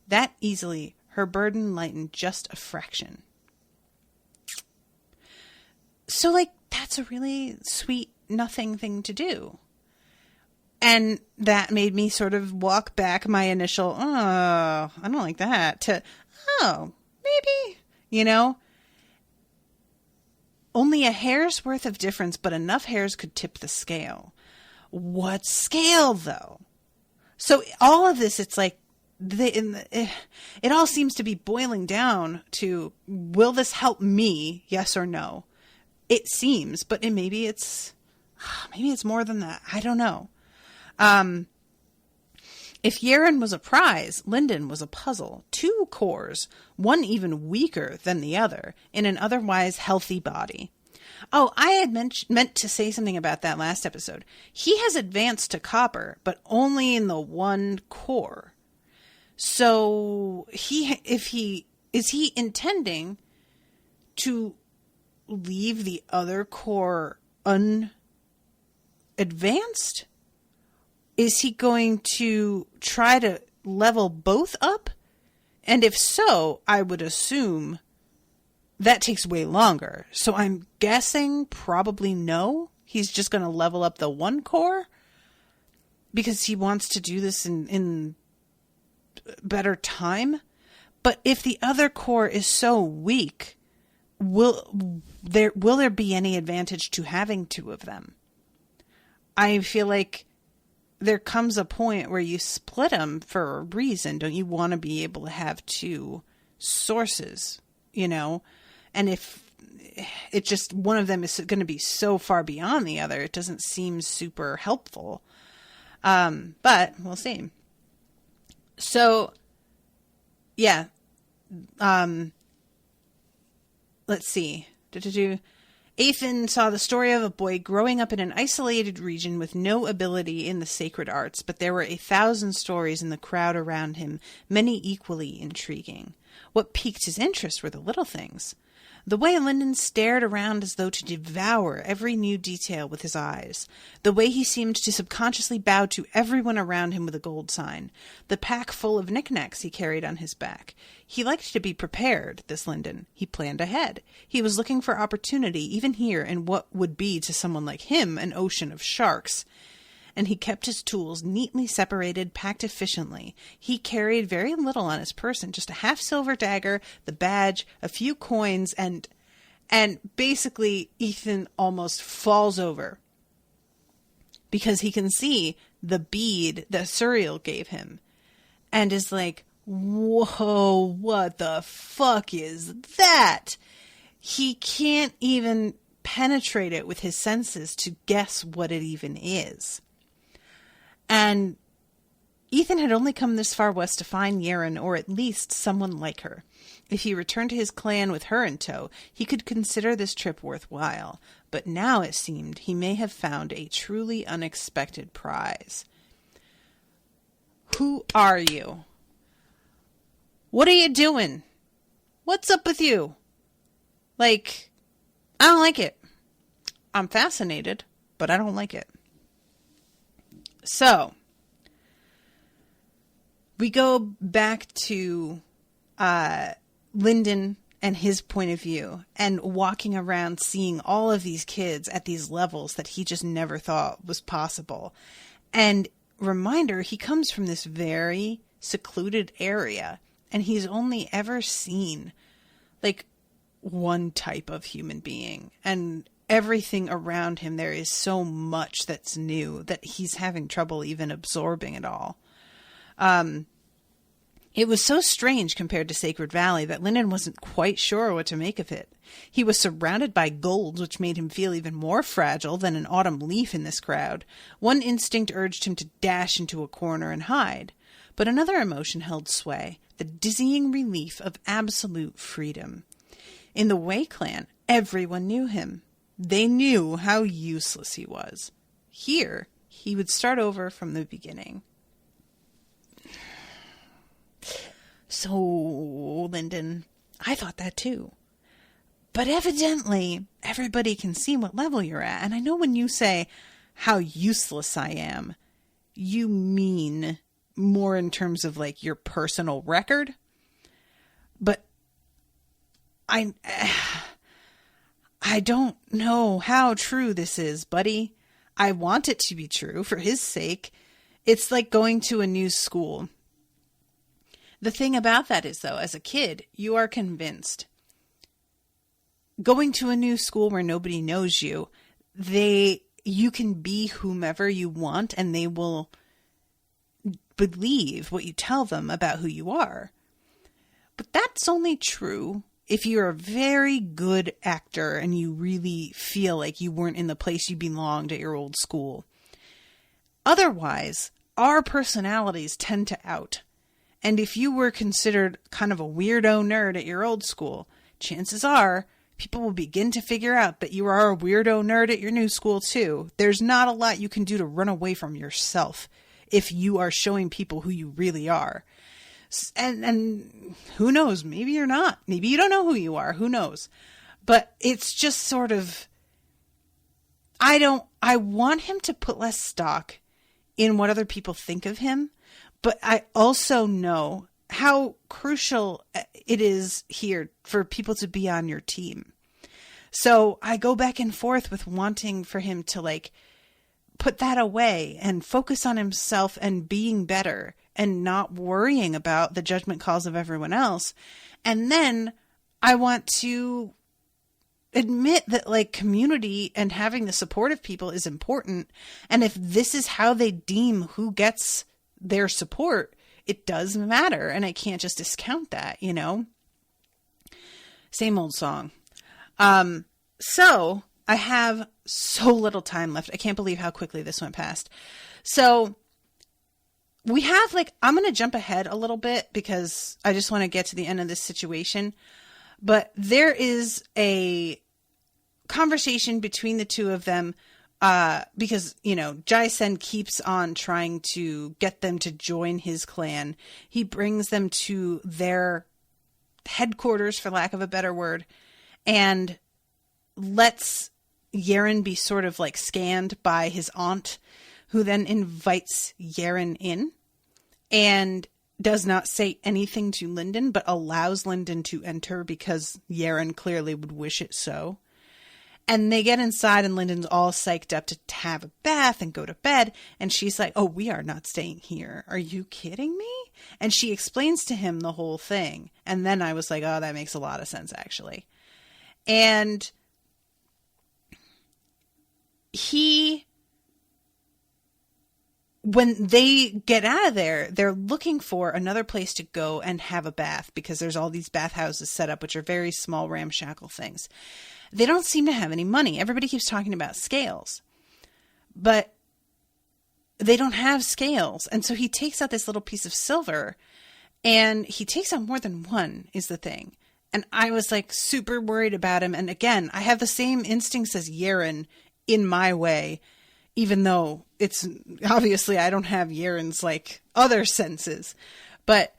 S2: That easily, her burden lightened just a fraction. So, that's a really sweet, nothing thing to do. And that made me sort of walk back my initial, I don't like that, to, maybe, Only a hair's worth of difference, but enough hairs could tip the scale. What scale, though? So all of this, it's like, it all seems to be boiling down to, will this help me? Yes or no? It seems, but maybe it's more than that. I don't know. If Yerin was a prize, Lindon was a puzzle. 2 cores, one even weaker than the other, in an otherwise healthy body. Oh, I had meant to say something about that last episode. He has advanced to copper, but only in the 1 core. So is he intending to leave the other core unadvanced? Is he going to try to level both up? And if so, I would assume that takes way longer. So I'm guessing probably no. He's just going to level up the 1 core because he wants to do this in better time. But if the other core is so weak, will there be any advantage to having 2 of them? I feel like there comes a point where you split them for a reason. Don't you want to be able to have 2 sources, And if it just, one of them is going to be so far beyond the other, it doesn't seem super helpful. But we'll see. So, yeah. Let's see. Ethan saw the story of a boy growing up in an isolated region with no ability in the sacred arts, but there were 1,000 stories in the crowd around him, many equally intriguing. What piqued his interest were the little things. The way Lindon stared around as though to devour every new detail with his eyes. The way he seemed to subconsciously bow to everyone around him with a gold sign. The pack full of knickknacks he carried on his back. He liked to be prepared, this Lindon. He planned ahead. He was looking for opportunity, even here, in what would be, to someone like him, an ocean of sharks. And he kept his tools neatly separated, packed efficiently. He carried very little on his person, just a half-silver dagger, the badge, a few coins, and basically Ethan almost falls over because he can see the bead that Suriel gave him and is like, whoa, what the fuck is that? He can't even penetrate it with his senses to guess what it even is. And Ethan had only come this far west to find Yerin, or at least someone like her. If he returned to his clan with her in tow, he could consider this trip worthwhile. But now it seemed he may have found a truly unexpected prize. Who are you? What are you doing? What's up with you? Like, I don't like it. I'm fascinated, but I don't like it. So, we go back to Lindon and his point of view and walking around seeing all of these kids at these levels that he just never thought was possible. And reminder, he comes from this very secluded area and he's only ever seen like one type of human being, and everything around him, there is so much that's new that he's having trouble even absorbing it all. It was so strange compared to Sacred Valley that Lindon wasn't quite sure what to make of it. He was surrounded by golds, which made him feel even more fragile than an autumn leaf in this crowd. One instinct urged him to dash into a corner and hide. But another emotion held sway, the dizzying relief of absolute freedom. In the Way clan, everyone knew him. They knew how useless he was. Here, he would start over from the beginning. So, Lindon, I thought that too. But evidently, everybody can see what level you're at. And I know when you say how useless I am, you mean more in terms of like your personal record. But I don't know how true this is, buddy. I want it to be true for his sake. It's like going to a new school. The thing about that is, though, as a kid, you are convinced. Going to a new school where nobody knows you, you can be whomever you want and they will believe what you tell them about who you are. But that's only true if you're a very good actor and you really feel like you weren't in the place you belonged at your old school. Otherwise, our personalities tend to out. And if you were considered kind of a weirdo nerd at your old school, chances are people will begin to figure out that you are a weirdo nerd at your new school too. There's not a lot you can do to run away from yourself if you are showing people who you really are. And who knows, maybe you're not. Maybe you don't know who you are. Who knows? But it's just sort of, I want him to put less stock in what other people think of him. But I also know how crucial it is here for people to be on your team. So I go back and forth with wanting for him to like put that away and focus on himself and being better and not worrying about the judgment calls of everyone else. And then I want to admit that like community and having the support of people is important. And if this is how they deem who gets their support, it does matter. And I can't just discount that, you know? Same old song. So I have so little time left. I can't believe how quickly this went past. So we have like, I'm going to jump ahead a little bit because I just want to get to the end of this situation. But there is a conversation between the two of them, because, Jai-Sen keeps on trying to get them to join his clan. He brings them to their headquarters, for lack of a better word, and lets Yerin be sort of like scanned by his aunt, who then invites Yerin in and does not say anything to Lindon, but allows Lindon to enter because Yerin clearly would wish it so. And they get inside and Lindon's all psyched up to have a bath and go to bed. And she's like, oh, we are not staying here. Are you kidding me? And she explains to him the whole thing. And then I was like, oh, that makes a lot of sense, actually. And when they get out of there, they're looking for another place to go and have a bath because there's all these bathhouses set up, which are very small, ramshackle things. They don't seem to have any money. Everybody keeps talking about scales, but they don't have scales. And so he takes out this little piece of silver, and he takes out more than one is the thing. And I was like super worried about him. And again, I have the same instincts as Yerin in my way, even though it's obviously I don't have Yerin's like other senses, but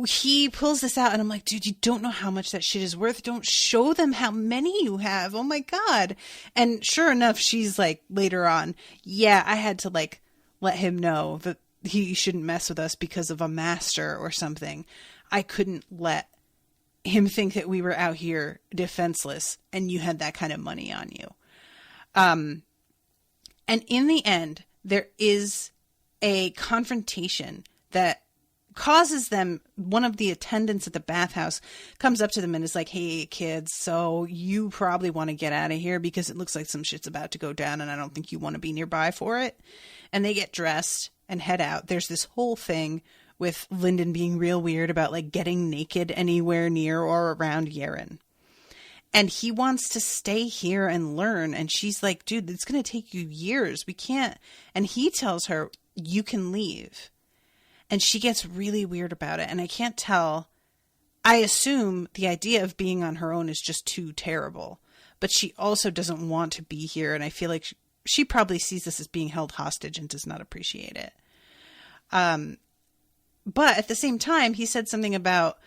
S2: he pulls this out and I'm like, dude, you don't know how much that shit is worth. Don't show them how many you have. Oh my God. And sure enough, she's like later on, yeah, I had to like let him know that he shouldn't mess with us because of a master or something. I couldn't let him think that we were out here defenseless and you had that kind of money on you. And in the end, there is a confrontation that causes them, one of the attendants at the bathhouse comes up to them and is like, hey kids, so you probably want to get out of here because it looks like some shit's about to go down and I don't think you want to be nearby for it. And they get dressed and head out. There's this whole thing with Lindon being real weird about like getting naked anywhere near or around Yerin. And he wants to stay here and learn. And she's like, dude, it's going to take you years. We can't. And he tells her, you can leave. And she gets really weird about it. And I can't tell. I assume the idea of being on her own is just too terrible. But she also doesn't want to be here. And I feel like she probably sees this as being held hostage and does not appreciate it. But at the same time, he said something about,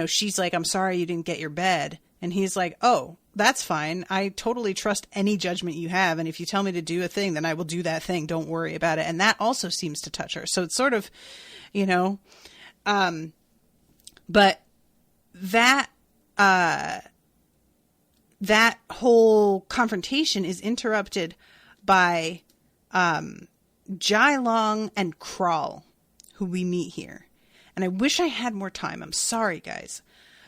S2: she's like, I'm sorry you didn't get your bed. And he's like, oh, that's fine. I totally trust any judgment you have. And if you tell me to do a thing, then I will do that thing. Don't worry about it. And that also seems to touch her. So it's sort of, but that whole confrontation is interrupted by Jai Long and Kral, who we meet here. And I wish I had more time. I'm sorry, guys.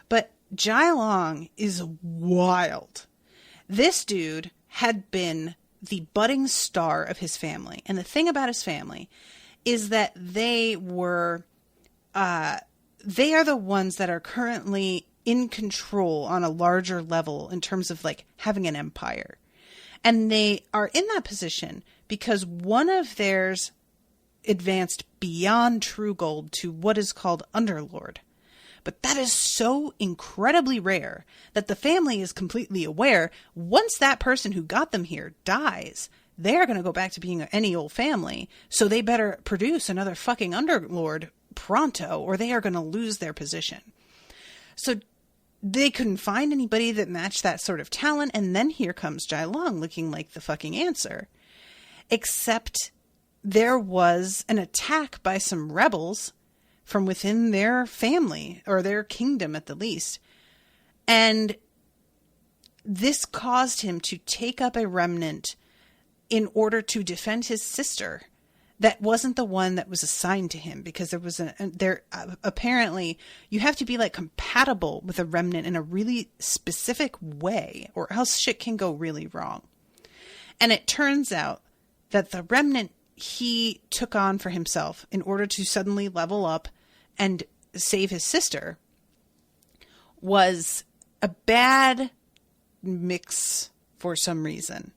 S2: But Jai Long is wild. This dude had been the budding star of his family. And the thing about his family is that they are the ones that are currently in control on a larger level in terms of like having an empire. And they are in that position because one of theirs advanced beyond true gold to what is called underlord. But that is so incredibly rare that the family is completely aware once that person who got them here dies, they're going to go back to being any old family. So they better produce another fucking underlord pronto or they are going to lose their position. So they couldn't find anybody that matched that sort of talent. And then here comes Jai Long looking like the fucking answer. Except there was an attack by some rebels from within their family or their kingdom at the least. And this caused him to take up a remnant in order to defend his sister. That wasn't the one that was assigned to him because there was apparently you have to be like compatible with a remnant in a really specific way or else shit can go really wrong. And it turns out that the remnant he took on for himself in order to suddenly level up and save his sister was a bad mix for some reason.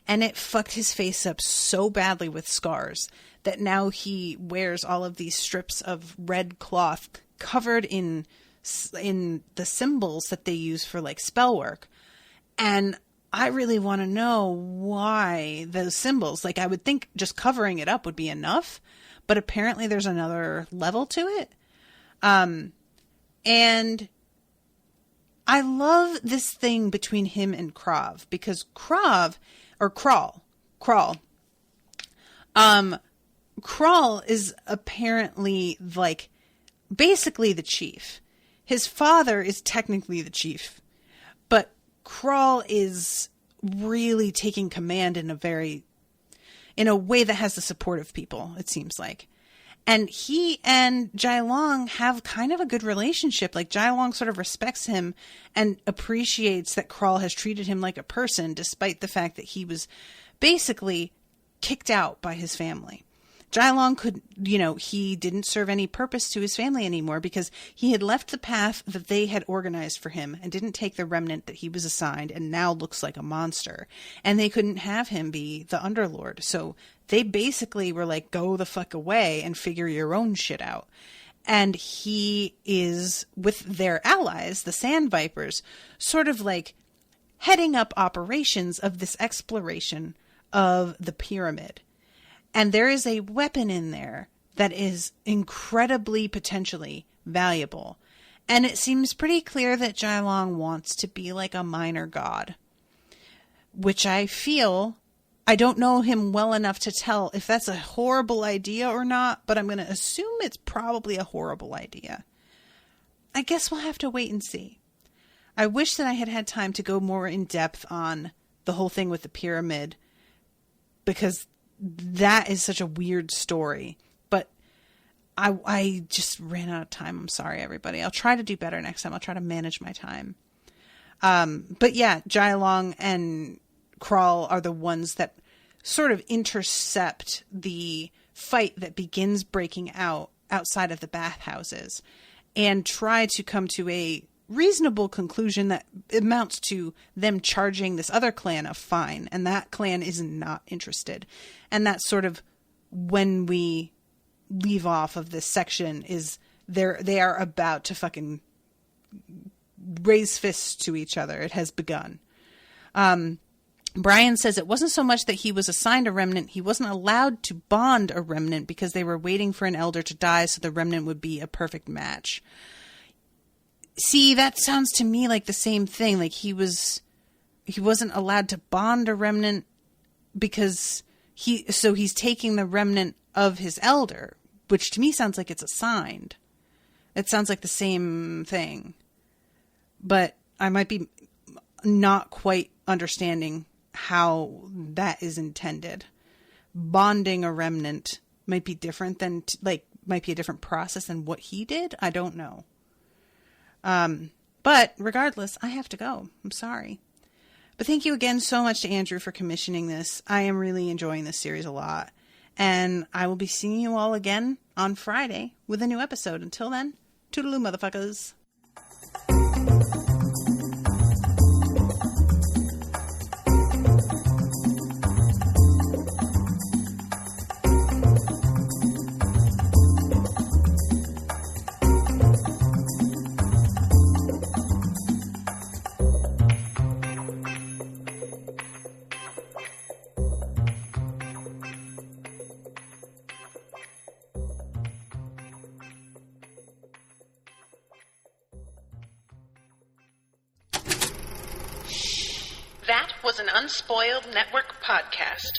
S2: And it fucked his face up so badly with scars that now he wears all of these strips of red cloth covered in the symbols that they use for like spell work. And I really want to know why those symbols, like I would think just covering it up would be enough, but apparently there's another level to it. And I love this thing between him and Krav, because Kraul, Kraul is apparently like basically the chief. His father is technically the chief, but Kraul is really taking command in a way that has the support of people, it seems like. And he and Jai Long have kind of a good relationship. Like, Jai Long sort of respects him and appreciates that Kraul has treated him like a person, despite the fact that he was basically kicked out by his family. Jai Long he didn't serve any purpose to his family anymore because he had left the path that they had organized for him and didn't take the remnant that he was assigned and now looks like a monster. And they couldn't have him be the Underlord. So they basically were like, go the fuck away and figure your own shit out. And he is, with their allies, the Sandvipers, sort of like heading up operations of this exploration of the pyramid. And there is a weapon in there that is incredibly potentially valuable. And it seems pretty clear that Jai Long wants to be like a minor god. Which I feel, I don't know him well enough to tell if that's a horrible idea or not, but I'm going to assume it's probably a horrible idea. I guess we'll have to wait and see. I wish that I had had time to go more in depth on the whole thing with the pyramid, because that is such a weird story, but I just ran out of time. I'm sorry, everybody. I'll try to do better next time. I'll try to manage my time. But yeah, Jai Long and Kraul are the ones that sort of intercept the fight that begins breaking out outside of the bathhouses and try to come to a reasonable conclusion that amounts to them charging this other clan a fine, and that clan is not interested. And that's sort of when we leave off of this section, is they are about to fucking raise fists to each other. It has begun. Brian says it wasn't so much that he was assigned a remnant, he wasn't allowed to bond a remnant because they were waiting for an elder to die so the remnant would be a perfect match. See, that sounds to me like the same thing. Like he wasn't allowed to bond a remnant because he's taking the remnant of his elder, which to me sounds like it's assigned. It sounds like the same thing. But I might be not quite understanding how that is intended. Bonding a remnant might be different than, might be a different process than what he did. I don't know. But regardless, I have to go. I'm sorry. But thank you again so much to Andrew for commissioning this. I am really enjoying this series a lot. And I will be seeing you all again on Friday with a new episode. Until then, toodaloo, motherfuckers.
S1: That was an Unspoiled Network podcast.